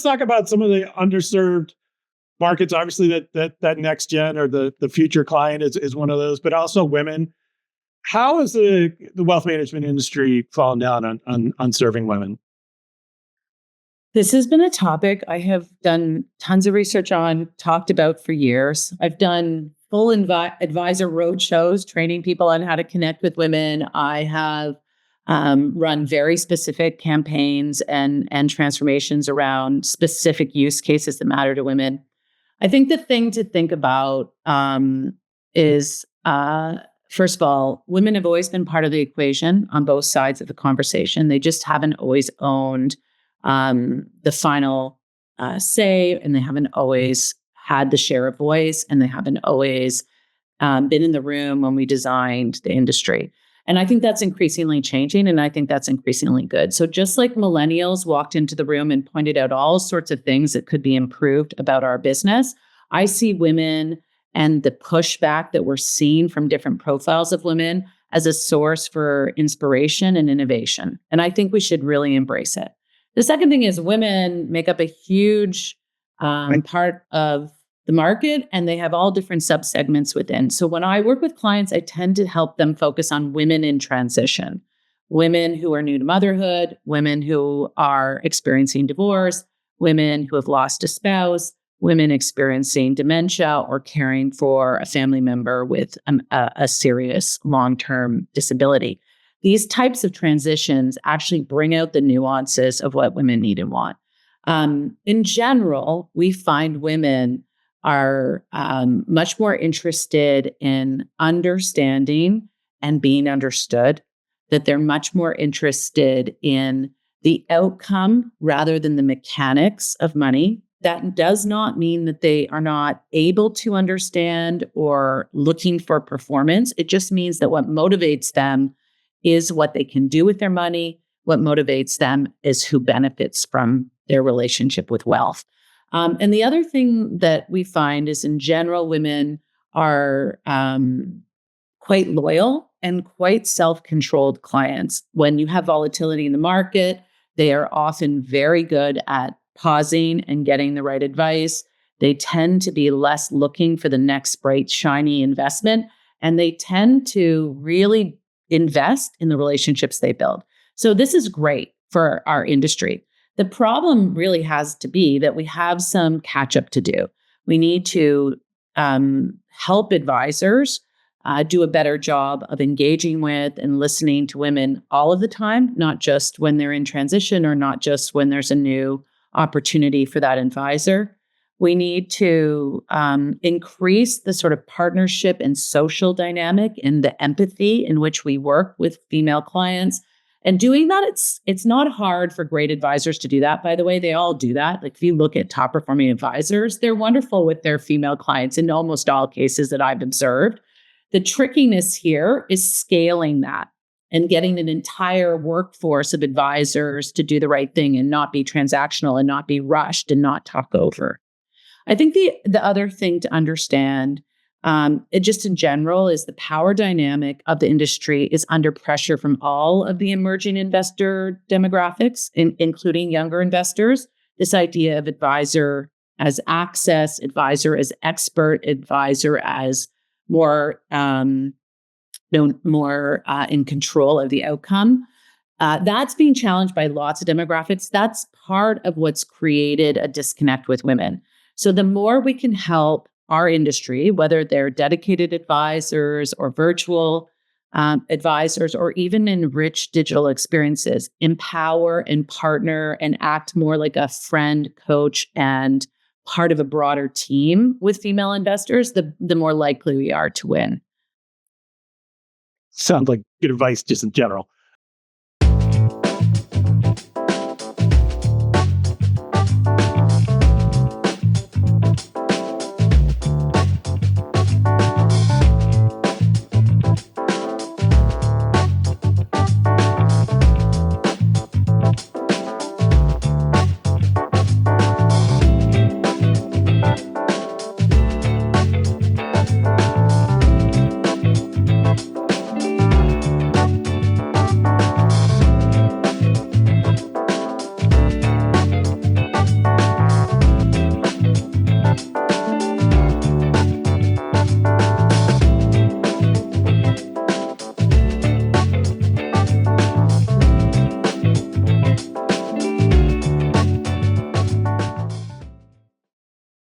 talk about some of the underserved markets. Obviously, that next gen or the future client is one of those, but also women. How has the wealth management industry fallen down on serving women? This has been a topic I have done tons of research on, talked about for years. I've done full advisor roadshows, training people on how to connect with women. I have run very specific campaigns and transformations around specific use cases that matter to women. I think the thing to think about is, first of all, women have always been part of the equation on both sides of the conversation. They just haven't always owned the final say, and they haven't always had the share of voice, and they haven't always been in the room when we designed the industry. And I think that's increasingly changing, and I think that's increasingly good. So just like millennials walked into the room and pointed out all sorts of things that could be improved about our business, I see women and the pushback that we're seeing from different profiles of women as a source for inspiration and innovation. And I think we should really embrace it. The second thing is women make up a huge part of the market, and they have all different subsegments within. So when I work with clients, I tend to help them focus on women in transition, women who are new to motherhood, women who are experiencing divorce, women who have lost a spouse, women experiencing dementia or caring for a family member with a serious long-term disability. These types of transitions actually bring out the nuances of what women need and want. In general, we find women are much more interested in understanding and being understood, that they're much more interested in the outcome rather than the mechanics of money. That does not mean that they are not able to understand or looking for performance. It just means that what motivates them is what they can do with their money. What motivates them is who benefits from their relationship with wealth. And the other thing that we find is, in general, women are quite loyal and quite self-controlled clients. When you have volatility in the market, they are often very good at pausing and getting the right advice. They tend to be less looking for the next bright, shiny investment, and they tend to really invest in the relationships they build. So this is great for our industry. The problem really has to be that we have some catch up to do. We need to help advisors do a better job of engaging with and listening to women all of the time, not just when they're in transition or not just when there's a new opportunity for that advisor. We need to increase the sort of partnership and social dynamic and the empathy in which we work with female clients. And doing that, it's not hard for great advisors to do that. By the way, they all do that. Like if you look at top performing advisors, they're wonderful with their female clients in almost all cases that I've observed. The trickiness here is scaling that and getting an entire workforce of advisors to do the right thing and not be transactional and not be rushed and not talk over. I think the other thing to understand, just in general, is the power dynamic of the industry is under pressure from all of the emerging investor demographics, including younger investors. This idea of advisor as access, advisor as expert, advisor as more in control of the outcome. That's being challenged by lots of demographics. That's part of what's created a disconnect with women. So the more we can help our industry, whether they're dedicated advisors or virtual advisors, or even enrich digital experiences, empower and partner and act more like a friend, coach, and part of a broader team with female investors, the more likely we are to win. Sounds like good advice just in general.